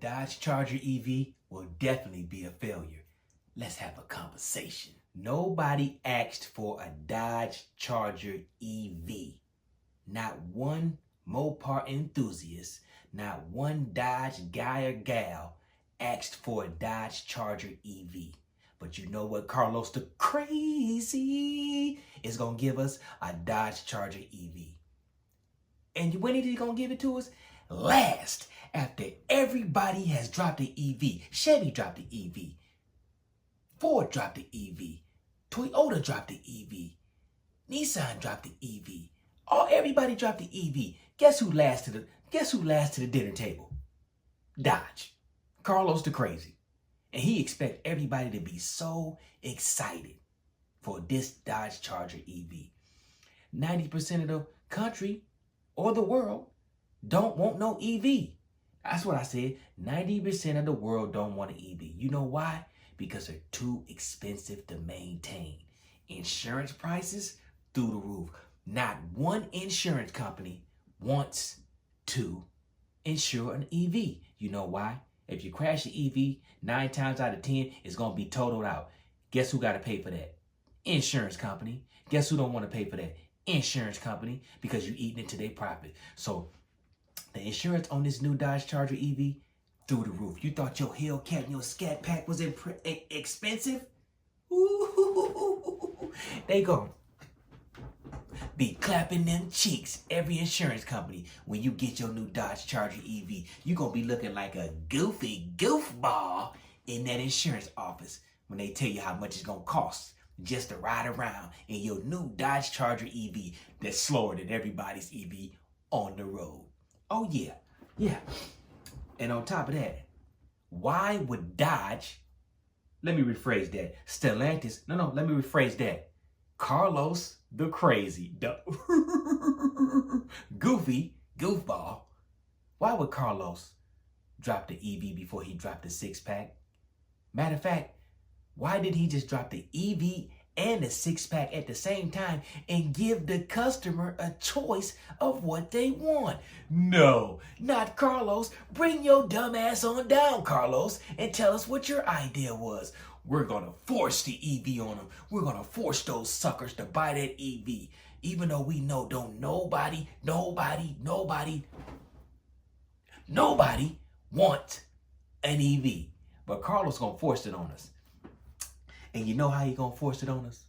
Dodge Charger EV will definitely be a failure. Let's have a conversation. Nobody asked for a Dodge Charger EV. Not one Mopar enthusiast, not one Dodge guy or gal asked for a Dodge Charger EV. But you know what? Carlos the Crazy is going to give us a Dodge Charger EV. And when is he going to give it to us? Last, after everybody has dropped the EV. Chevy dropped the EV. Ford dropped the EV. Toyota dropped the EV. Nissan dropped the EV. Everybody dropped the EV. Guess who last to the dinner table? Dodge. Carlos the Crazy. And he expects everybody to be so excited for this Dodge Charger EV. 90% of the country or the world don't want no EV. That's what I said. 90% of the world don't want an EV. You know why? Because they're too expensive to maintain. Insurance prices through the roof. Not one insurance company wants to insure an EV. You know why? If you crash an EV, 9 times out of 10, it's going to be totaled out. Guess who got to pay for that? Insurance company. Guess who don't want to pay for that? Insurance company, because you're eating into their profit. So the insurance on this new Dodge Charger EV, through the roof. You thought your Hellcat and your Scat Pack was expensive? Ooh, they go be clapping them cheeks, every insurance company, when you get your new Dodge Charger EV. You're going to be looking like a goofy goofball in that insurance office when they tell you how much it's going to cost just to ride around in your new Dodge Charger EV that's slower than everybody's EV on the road. Oh, yeah. Yeah. And on top of that, why would Dodge, let me rephrase that, Stellantis, let me rephrase that. Carlos the Crazy, the goofy goofball. Why would Carlos drop the EV before he dropped the 6-pack? Matter of fact, why did he just drop the EV and the 6-pack at the same time and give the customer a choice of what they want? No, not Carlos. Bring your dumb ass on down, Carlos, and tell us what your idea was. We're going to force the EV on them. We're going to force those suckers to buy that EV. Even though we know don't nobody want an EV. But Carlos going to force it on us. And you know how he going to force it on us?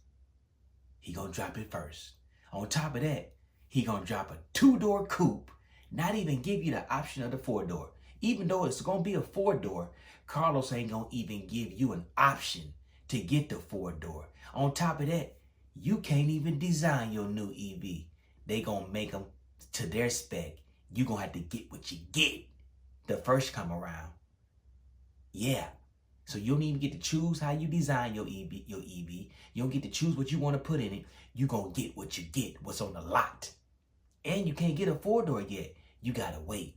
He going to drop it first. On top of that, he going to drop a 2-door coupe, not even give you the option of the 4-door. Even though it's going to be a 4-door, Carlos ain't going to even give you an option to get the 4-door. On top of that, you can't even design your new EV. They going to make them to their spec. You going to have to get what you get the first come around. Yeah. So you don't even get to choose how you design your EV. You don't get to choose what you want to put in it. You going to get what you get, what's on the lot. And you can't get a 4-door yet. You got to wait.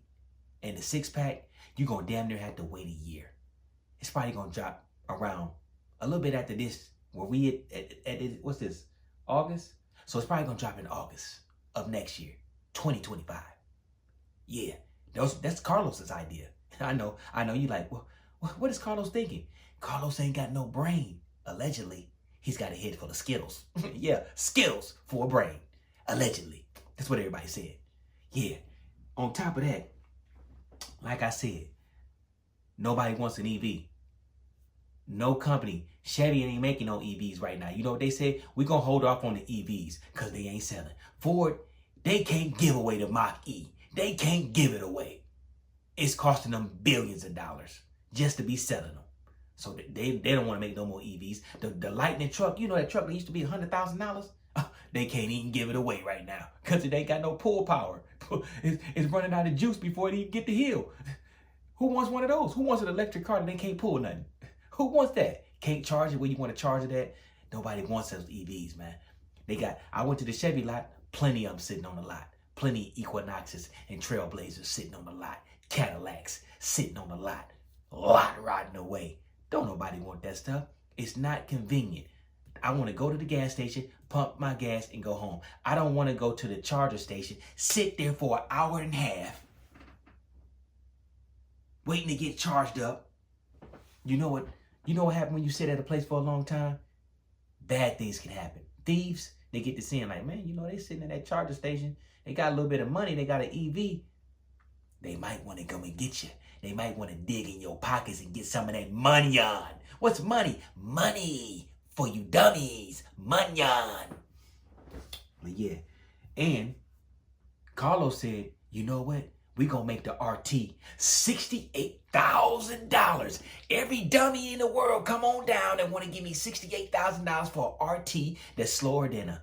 And the 6-pack, you're going to damn near have to wait a year. It's probably going to drop around a little bit after this. Where we at what's this? August? So it's probably going to drop in August of next year, 2025. Yeah, that's Carlos's idea. I know you like, well, what is Carlos thinking? Carlos ain't got no brain, allegedly. He's got a head full of Skittles. Yeah, Skittles for a brain, allegedly. That's what everybody said. Yeah, on top of that, like I said, nobody wants an EV. No company. Chevy ain't making no EVs right now. You know what they said? We're going to hold off on the EVs because they ain't selling. Ford, they can't give away the Mach-E. They can't give it away. It's costing them billions of dollars just to be selling them. So they don't want to make no more EVs. The Lightning truck, you know that truck that used to be $100,000? They can't even give it away right now because it ain't got no pull power. It's running out of juice before it even get the hill. Who wants one of those? Who wants an electric car that they can't pull nothing? Who wants that? Can't charge it where you want to charge it at? Nobody wants those EVs, man. I went to the Chevy lot, plenty of them sitting on the lot. Plenty Equinoxes and Trailblazers sitting on the lot. Cadillacs sitting on the lot. Lot rotting away. Don't nobody want that stuff. It's not convenient. I want to go to the gas station, pump my gas, and go home. I don't want to go to the charger station, sit there for an hour and a half, waiting to get charged up. You know what happened when you sit at a place for a long time? Bad things can happen. Thieves, they get to seeing like, man, they sitting at that charger station. They got a little bit of money. They got an EV. They might want to come and get you. They might want to dig in your pockets and get some of that money on. What's money? Money for you dummies. Money on. But yeah. And Carlos said, you know what? We're going to make the RT $68,000. Every dummy in the world, come on down and want to give me $68,000 for an RT that's slower than a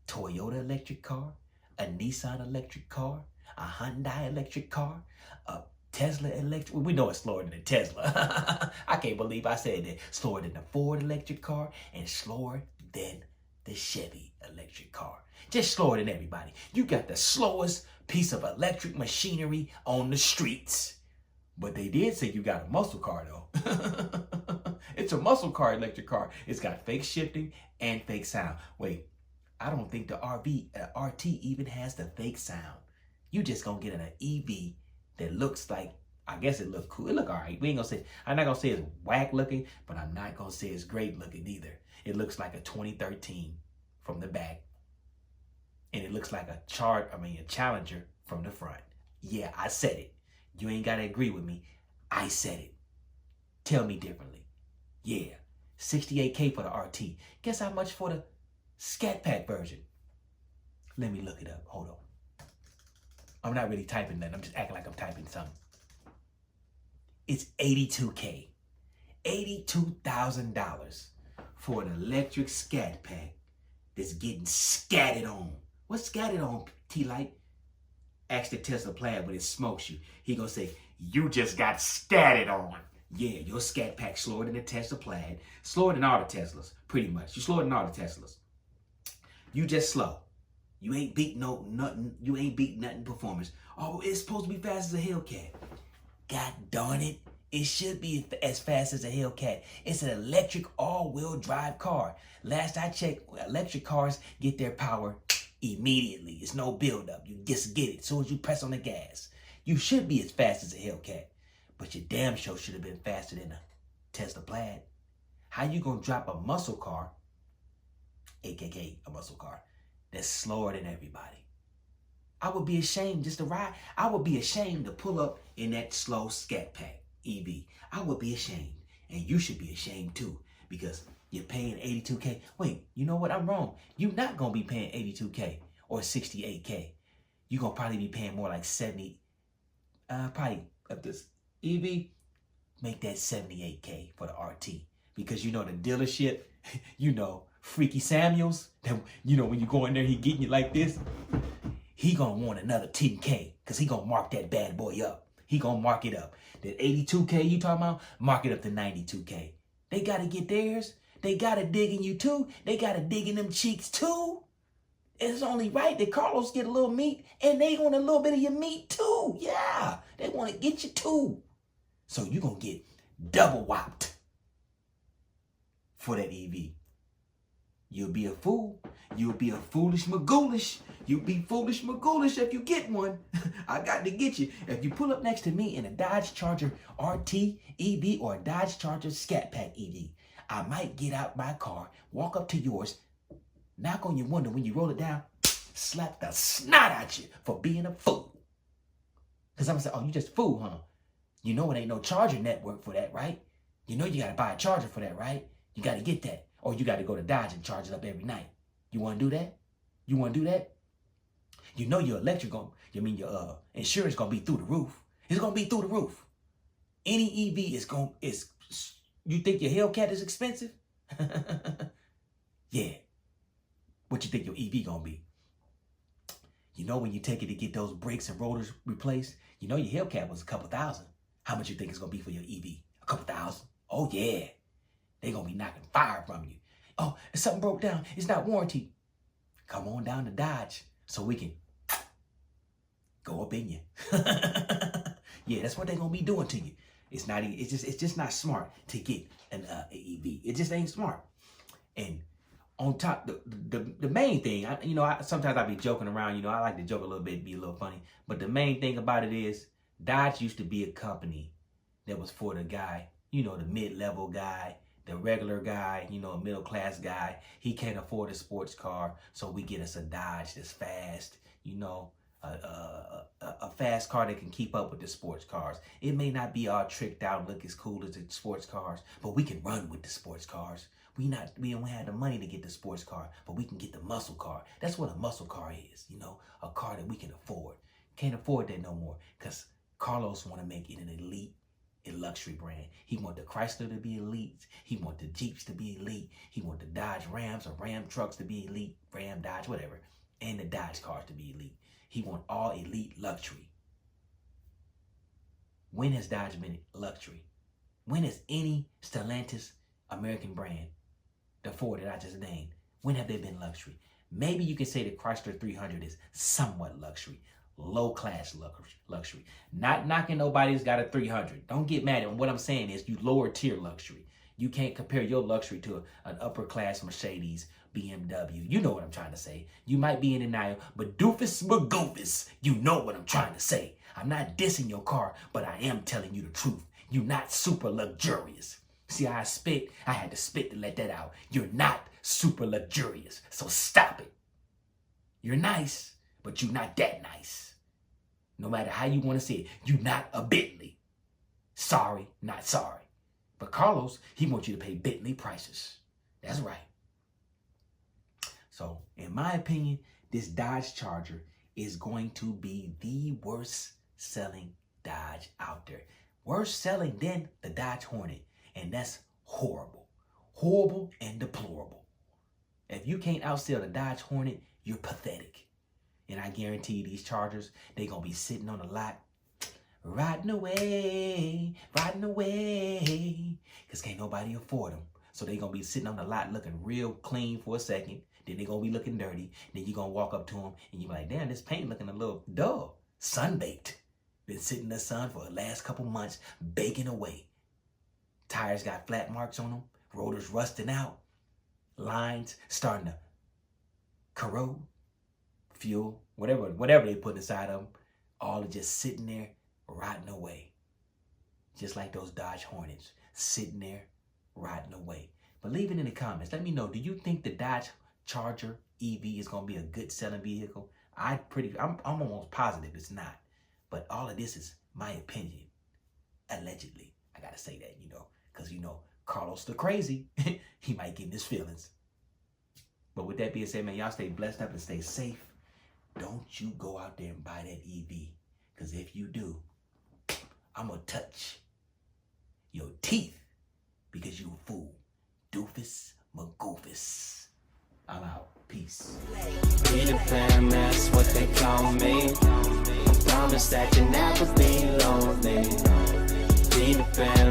Toyota electric car, a Nissan electric car, a Hyundai electric car, a Tesla electric. We know it's slower than a Tesla. I can't believe I said that. Slower than the Ford electric car and slower than the Chevy electric car. Just slower than everybody. You got the slowest piece of electric machinery on the streets. But they did say you got a muscle car though. It's a muscle car electric car. It's got fake shifting and fake sound. Wait, I don't think the RT even has the fake sound. You just gonna get an EV that looks like, I guess it looks cool. It look all right. I'm not gonna say it's whack looking, but I'm not gonna say it's great looking either. It looks like a 2013 from the back. And it looks like a Challenger from the front. Yeah, I said it. You ain't gotta agree with me. I said it. Tell me differently. Yeah, $68K for the RT. Guess how much for the Scat Pack version? Let me look it up. Hold on. I'm not really typing that. I'm just acting like I'm typing something. It's $82K. $82,000 for an electric Scat Pack that's getting scattered on. What's scattered on, T-Light? Ask the Tesla Plaid when it smokes you. He gonna say, you just got scattered on. Yeah, your Scat Pack slower than the Tesla Plaid. Slower than all the Teslas, pretty much. You slower than all the Teslas. You just slow. You ain't beat nothing. You ain't beat nothing performance. Oh, it's supposed to be fast as a Hellcat. God darn it. It should be as fast as a Hellcat. It's an electric all-wheel drive car. Last I checked, electric cars get their power immediately. It's no build-up. You just get it as soon as you press on the gas. You should be as fast as a Hellcat. But your damn show should have been faster than a Tesla Plaid. How you gonna drop a muscle car, aka a muscle car, that's slower than everybody? I would be ashamed just to ride. I would be ashamed to pull up in that slow Scat Pack EV. I would be ashamed. And you should be ashamed too, because you're paying $82K. Wait, you know what? I'm wrong. You're not going to be paying $82K or $68K. You're going to probably be paying more like 70. Probably of this EV, make that $78K for the RT. Because the dealership, Freaky Samuels, that, when you go in there, he getting you like this. He going to want another $10K because he going to mark that bad boy up. He going to mark it up. That $82K you talking about, mark it up to $92K. They got to get theirs. They got to dig in you too. They got to dig in them cheeks too. It's only right that Carlos get a little meat and they want a little bit of your meat too. Yeah, they want to get you too. So you going to get double whopped for that EV. You'll be a fool. You'll be a foolish magoolish. You'll be foolish magoolish if you get one. I got to get you. If you pull up next to me in a Dodge Charger RT EV or a Dodge Charger Scat Pack EV, I might get out my car, walk up to yours, knock on your window. When you roll it down, slap the snot at you for being a fool. Because I'm going to say, oh, you just a fool, huh? It ain't no charger network for that, right? You got to buy a charger for that, right? You got to get that. Or you got to go to Dodge and charge it up every night. You want to do that? You want to do that? Your electric your insurance going to be through the roof. It's going to be through the roof. Any EV is you think your Hellcat is expensive? Yeah. What you think your EV going to be? When you take it to get those brakes and rotors replaced, your Hellcat was a couple thousand. How much you think it's going to be for your EV? A couple thousand? Oh, yeah. They're going to be knocking fire from you. Oh, if something broke down, it's not warranty. Come on down to Dodge so we can go up in you. Yeah, that's what they're going to be doing to you. It's just not smart to get an EV. It just ain't smart. And on top, the main thing, sometimes I be joking around. I like to joke a little bit, be a little funny. But the main thing about it is Dodge used to be a company that was for the guy, you know, the mid-level guy, the regular guy, you know, a middle-class guy. He can't afford a sports car, so we get us a Dodge that's fast, you know, a fast car that can keep up with the sports cars. It may not be all tricked out and look as cool as the sports cars, but we can run with the sports cars. We don't have the money to get the sports car, but we can get the muscle car. That's what a muscle car is, you know, a car that we can afford. Can't afford that no more because Carlos want to make it an elite, a luxury brand. He want the Chrysler to be elite. He want the Jeeps to be elite. He want the Dodge Rams or Ram trucks to be elite, Ram, Dodge, whatever, and the Dodge cars to be elite. He want all elite luxury. When has Dodge been luxury? When has any Stellantis American brand, the four that I just named, when have they been luxury? Maybe you can say the Chrysler 300 is somewhat luxury, low-class luxury. Not knocking nobody who's got a 300. Don't get mad at me. What I'm saying is you lower-tier luxury. You can't compare your luxury to an upper-class Mercedes, BMW. You know what I'm trying to say. You might be in denial, but doofus magoofus, you know what I'm trying to say. I'm not dissing your car, but I am telling you the truth. You're not super luxurious. See how I spit? I had to spit to let that out. You're not super luxurious, so stop it. You're nice, but you're not that nice. No matter how you want to say it, you're not a Bentley. Sorry, not sorry. But Carlos, he wants you to pay Bentley prices. That's right. So, in my opinion, this Dodge Charger is going to be the worst selling Dodge out there. Worse selling than the Dodge Hornet. And that's horrible. Horrible and deplorable. If you can't outsell the Dodge Hornet, you're pathetic. And I guarantee these Chargers, they're going to be sitting on the lot, riding away, because can't nobody afford them. So they're going to be sitting on the lot looking real clean for a second. Then they're going to be looking dirty. Then you're going to walk up to them and you're like, damn, this paint looking a little dull. Sunbaked. Been sitting in the sun for the last couple months, baking away. Tires got flat marks on them. Rotors rusting out. Lines starting to corrode. Fuel, whatever they put inside of them, all are just sitting there rotting away. Just like those Dodge Hornets, sitting there rotting away. But leave it in the comments. Let me know, do you think the Dodge Charger EV is going to be a good selling vehicle? I'm almost positive it's not. But all of this is my opinion. Allegedly. I got to say that, you know, because, you know, Carlos the crazy, he might get in his feelings. But with that being said, man, y'all stay blessed up and stay safe. Don't you go out there and buy that EV. Because if you do, I'm going to touch your teeth because you a fool. Doofus magoofus. I'm out. Peace. Be the fam, that's what they call me. Promise that you never be lonely. Be the fam.